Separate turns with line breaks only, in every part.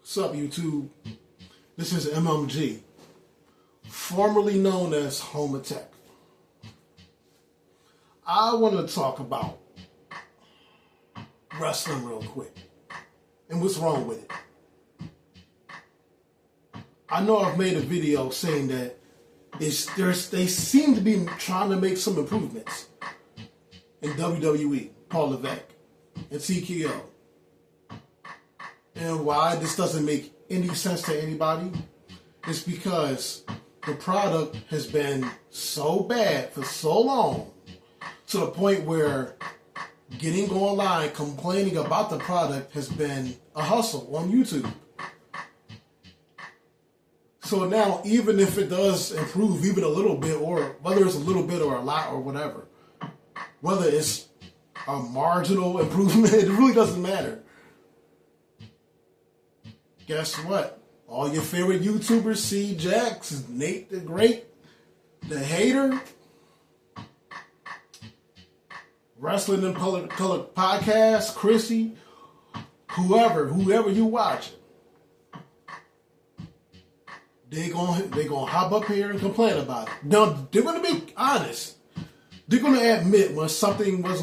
What's up, YouTube? This is MMG, formerly known as Home Attack. I want to talk about wrestling real quick and what's wrong with it. I know I've made a video saying that they seem to be trying to make some improvements in WWE, Paul Levesque, and TKO. And why this doesn't make any sense to anybody is because the product has been so bad for so long to the point where getting online complaining about the product has been a hustle on YouTube. So now, even if it does improve even a little bit, or whether it's a little bit or a lot or whatever, whether it's a marginal improvement, it really doesn't matter. Guess what? All your favorite YouTubers, C. Jax, Nate the Great, the Hater, Wrestling in Color Podcast, Chrissy, whoever you watching, they gonna hop up here and complain about it. Now they're gonna be honest. They're gonna admit when something was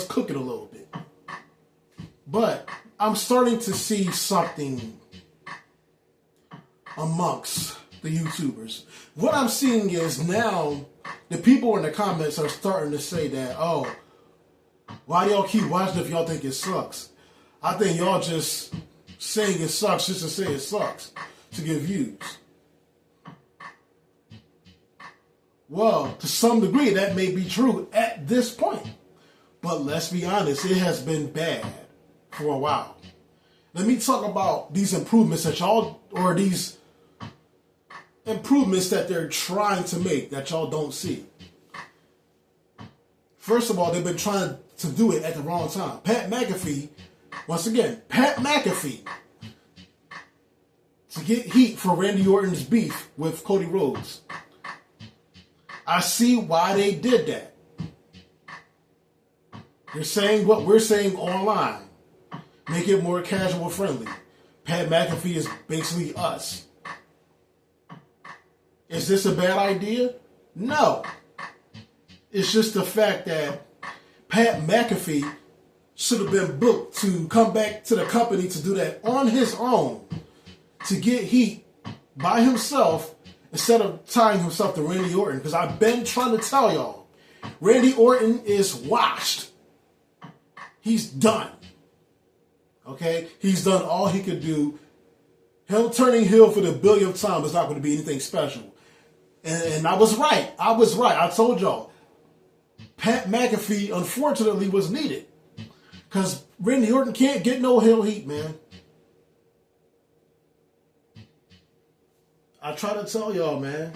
cooking a little bit. But I'm starting to see something amongst the YouTubers. What I'm seeing is now the people in the comments are starting to say that, oh, why do y'all keep watching if y'all think it sucks? I think y'all just saying it sucks just to say it sucks to get views. Well, to some degree that may be true at this point. But let's be honest, it has been bad for a while. Let me talk about these improvements these improvements that they're trying to make that y'all don't see. First of all, they've been trying to do it at the wrong time. Pat McAfee, to get heat for Randy Orton's beef with Cody Rhodes. I see why they did that. They're saying what we're saying online. Make it more casual friendly. Pat McAfee is basically us. Is this a bad idea? No. It's just the fact that Pat McAfee should have been booked to come back to the company to do that on his own, to get heat by himself instead of tying himself to Randy Orton. Because I've been trying to tell y'all, Randy Orton is washed. He's done. Okay? He's done all he could do. Him turning heel for the billionth time is not going to be anything special. And I was right. I told y'all. Pat McAfee, unfortunately, was needed. Because Randy Orton can't get no heel heat, man. I try to tell y'all, man.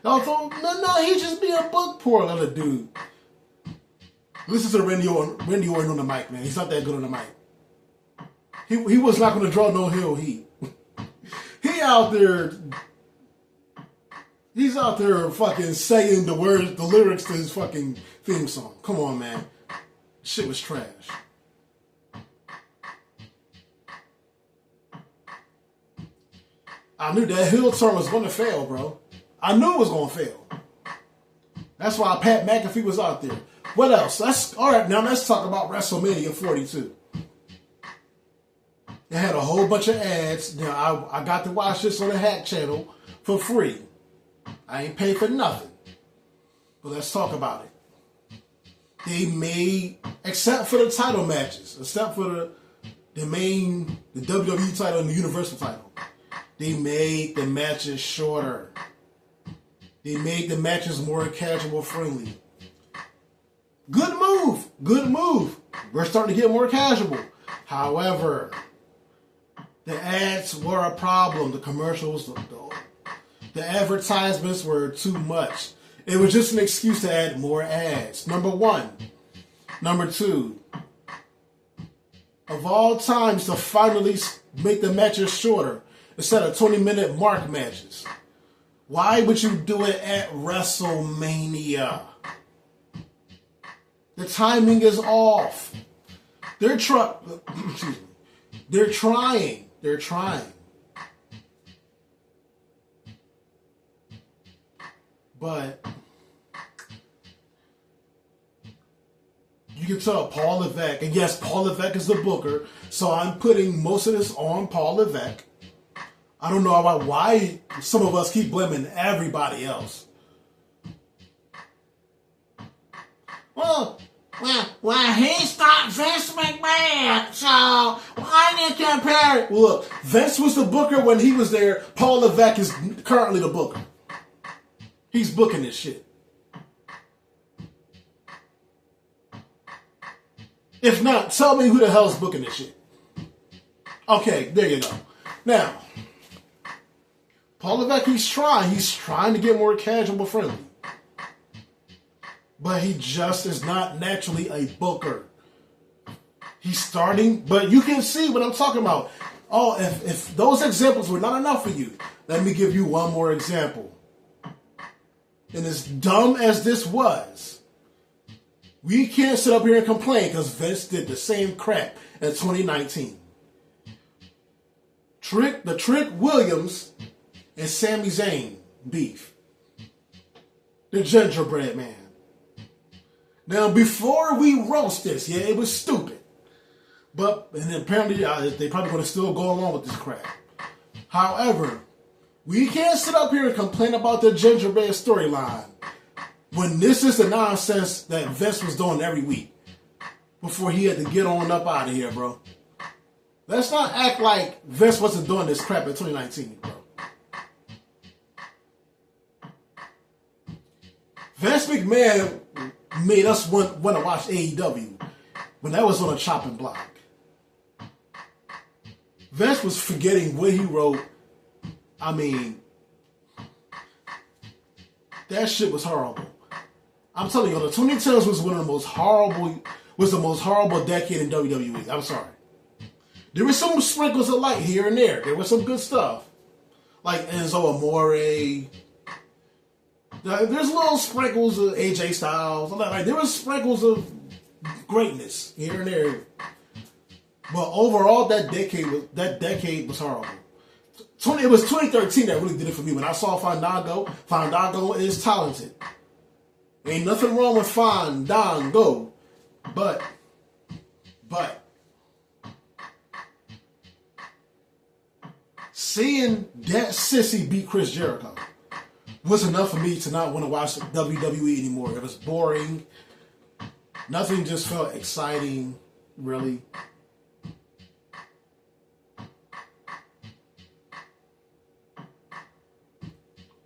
Y'all thought, no, he's just being book poor, little dude. Listen to Randy Orton on the mic, man. He's not that good on the mic. He was not going to draw no heel heat. He's out there fucking saying the lyrics to his fucking theme song. Come on, man. Shit was trash. I knew that heel turn was going to fail, bro. I knew it was going to fail. That's why Pat McAfee was out there. What else? Now let's talk about WrestleMania 42. They had a whole bunch of ads. Now I got to watch this on the Hack channel for free. I ain't paid for nothing. But let's talk about it. They made, except for the title matches, except for the WWE title and the Universal title, they made the matches shorter. They made the matches more casual friendly. Good move. We're starting to get more casual. However, the ads were a problem. The commercials, the advertisements were too much. It was just an excuse to add more ads. Number one. Number two. Of all times to finally make the matches shorter instead of 20-minute mark matches. Why would you do it at WrestleMania? The timing is off. They're They're trying. They're trying. But you can tell Paul Levesque, and yes, Paul Levesque is the booker, so I'm putting most of this on Paul Levesque. I don't know about why some of us keep blaming everybody else.
Well, he's not Vince McMahon, so why did you compare it?
Well, look, Vince was the booker when he was there. Paul Levesque is currently the booker. He's booking this shit. If not, tell me who the hell's booking this shit. Okay, there you go. Now, Paul Levesque, he's trying to get more casual friendly. But he just is not naturally a booker. He's starting, but you can see what I'm talking about. Oh, if those examples were not enough for you, let me give you one more example. And as dumb as this was, we can't sit up here and complain because Vince did the same crap in 2019. The Trick Williams and Sami Zayn beef. The gingerbread man. Now, before we roast this, yeah, it was stupid. And apparently they probably going to still go along with this crap. However, we can't sit up here and complain about the gingerbread storyline when this is the nonsense that Vince was doing every week before he had to get on up out of here, bro. Let's not act like Vince wasn't doing this crap in 2019, bro. Vince McMahon made us want to watch AEW when that was on a chopping block. Vince was forgetting what he wrote. I mean, that shit was horrible. I'm telling you, the 2010s was the most horrible decade in WWE. I'm sorry. There were some sprinkles of light here and there. There was some good stuff, like Enzo Amore. There's little sprinkles of AJ Styles. Like there was sprinkles of greatness here and there. But overall, that decade was horrible. It was 2013 that really did it for me. When I saw Fandango, Fandango is talented. Ain't nothing wrong with Fandango. But seeing that sissy beat Chris Jericho was enough for me to not want to watch WWE anymore. It was boring. Nothing just felt exciting, really.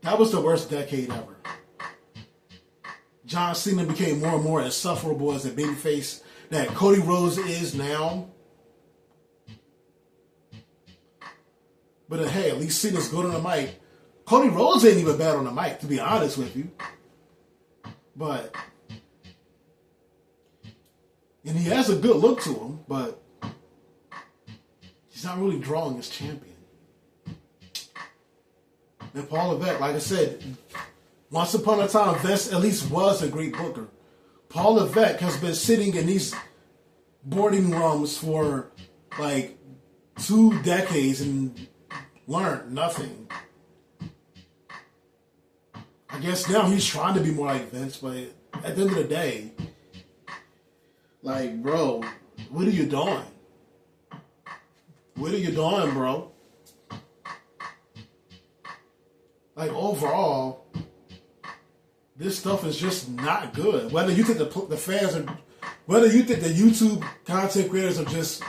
That was the worst decade ever. John Cena became more and more insufferable as a babyface that Cody Rhodes is now. But hey, at least Cena's good on the mic. Cody Rhodes ain't even bad on the mic, to be honest with you. And he has a good look to him, but he's not really drawing as champion. And Paul Levesque, like I said, once upon a time, Vince at least was a great booker. Paul Levesque has been sitting in these boarding rooms for like 2 decades and learned nothing. I guess now he's trying to be more like Vince, but at the end of the day, like, bro, what are you doing? What are you doing, bro? Like, overall, this stuff is just not good. Whether you think the fans are, whether you think the YouTube content creators are just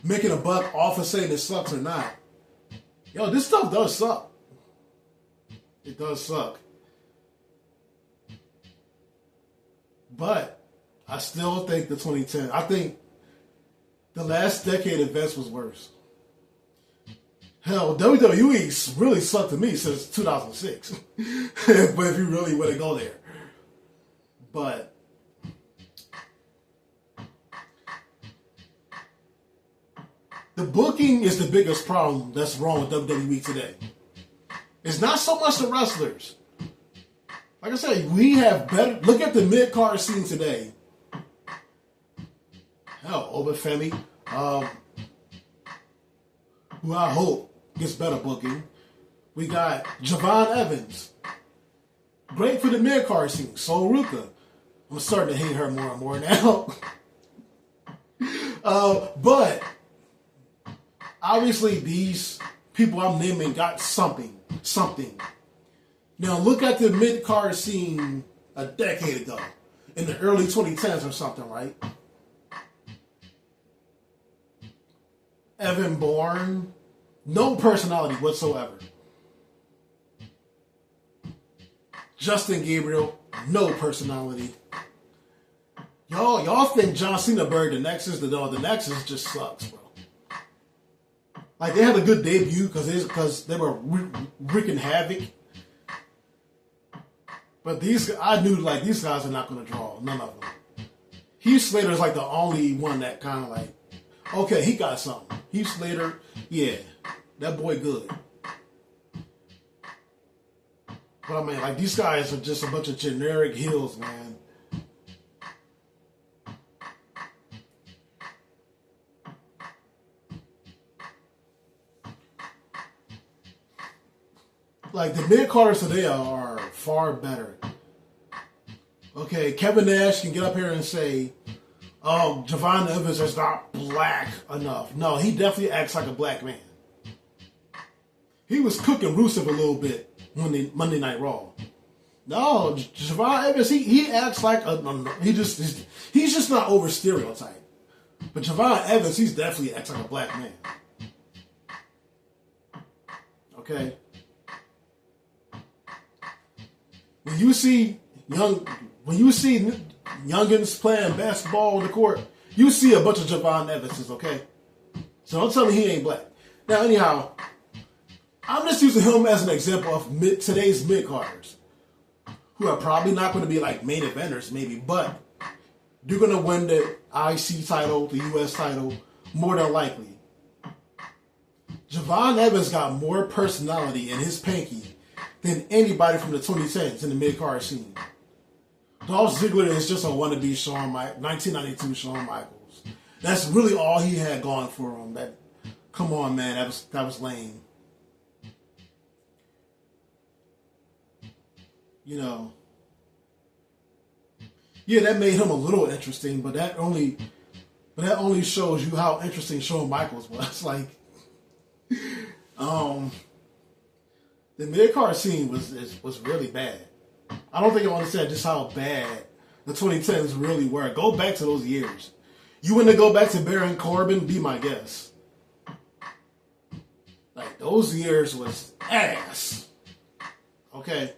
making a buck off of saying it sucks or not, yo, this stuff does suck. It does suck. But I still think the 2010, I think the last decade of Vince was worse. Hell, WWE really sucked to me since 2006. But if you really want to go there. But the booking is the biggest problem that's wrong with WWE today. It's not so much the wrestlers. Like I said, we have better. Look at the mid-card scene today. Hell, Obafemi. who I hope gets better booking. We got Javon Evans. Great for the mid-card scene. Sol Ruka. I'm starting to hate her more and more now. But obviously these people I'm naming got something. Now look at the mid-card scene a decade ago. In the early 2010s or something, right? Evan Bourne. No personality whatsoever. Justin Gabriel, no personality. Y'all think John Cena buried the Nexus? The Nexus just sucks, bro. Like they had a good debut because they were wreaking havoc. But I knew like these guys are not going to draw. None of them. Heath Slater's like the only one that kind of like, okay, he got something. Heath Slater, yeah, that boy good. But I mean, like these guys are just a bunch of generic heels, man. Like the mid-carders today are far better. Okay, Kevin Nash can get up here and say, "Oh, Javon Evans is not black enough." No, he definitely acts like a black man. He was cooking Rusev a little bit Monday Night Raw. No, Javon Evans, he acts like he's just not over stereotype. But Javon Evans, he's definitely acts like a black man. Okay. When you see youngins playing basketball on the court, you see a bunch of Javon Evanses, okay? So don't tell me he ain't black. Now, anyhow, I'm just using him as an example of today's mid-carders, who are probably not going to be like main eventers, maybe, but they're going to win the IC title, the US title, more than likely. Javon Evans got more personality in his panky than anybody from the 2010s in the mid-card scene. Dolph Ziggler is just a wannabe 1992 Shawn Michaels. That's really all he had going for him. Come on, man, that was lame. You know, yeah, that made him a little interesting, but that only shows you how interesting Shawn Michaels was. Like, the mid-card scene was really bad. I don't think you understand just how bad the 2010s really were. Go back to those years. You want to go back to Baron Corbin? Be my guest. Like, those years was ass. Okay?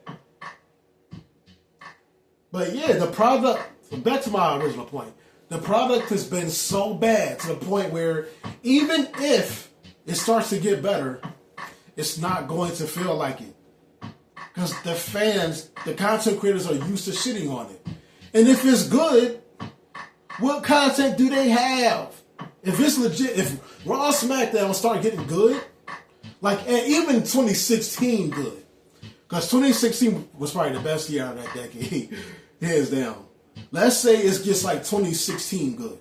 But yeah, the product, back to my original point, the product has been so bad to the point where even if it starts to get better, it's not going to feel like it. Because the fans, the content creators are used to shitting on it. And if it's good, what content do they have? If it's legit, if Raw SmackDown start getting good, like, and even 2016 good. Because 2016 was probably the best year out of that decade. Hands down. Let's say it's just like 2016 good.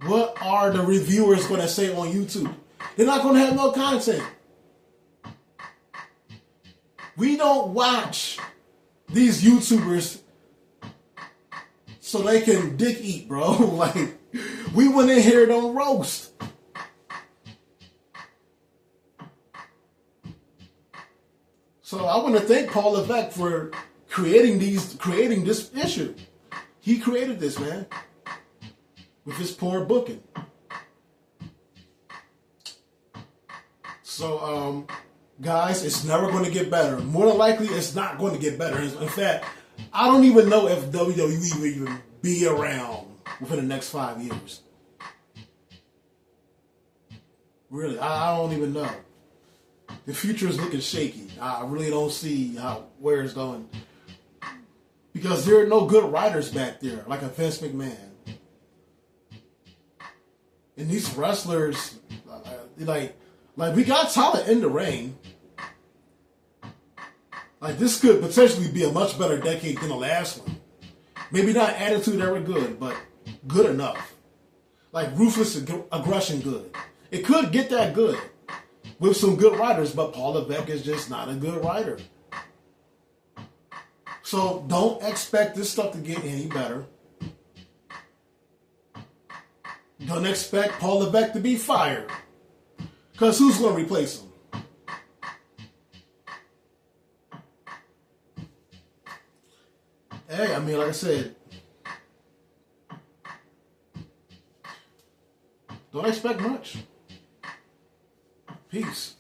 What are the reviewers going to say on YouTube? They're not going to have no content. We don't watch these YouTubers so they can dick eat, bro. Like, we went in here to roast. So I want to thank Paul Levesque for creating this issue. He created this, man, with his poor booking. So, guys, it's never going to get better. More than likely, it's not going to get better. In fact, I don't even know if WWE will even be around within the next 5 years. Really, I don't even know. The future is looking shaky. I really don't see where it's going. Because there are no good writers back there, like a Vince McMahon. And these wrestlers, like we got talent in the ring. Like, this could potentially be a much better decade than the last one. Maybe not attitude ever good, but good enough. Like ruthless aggression good. It could get that good with some good writers, but Paul Levesque is just not a good writer. So don't expect this stuff to get any better. Don't expect Paul Levesque to be fired. Because who's going to replace him? Hey, I mean, like I said, don't expect much. Peace.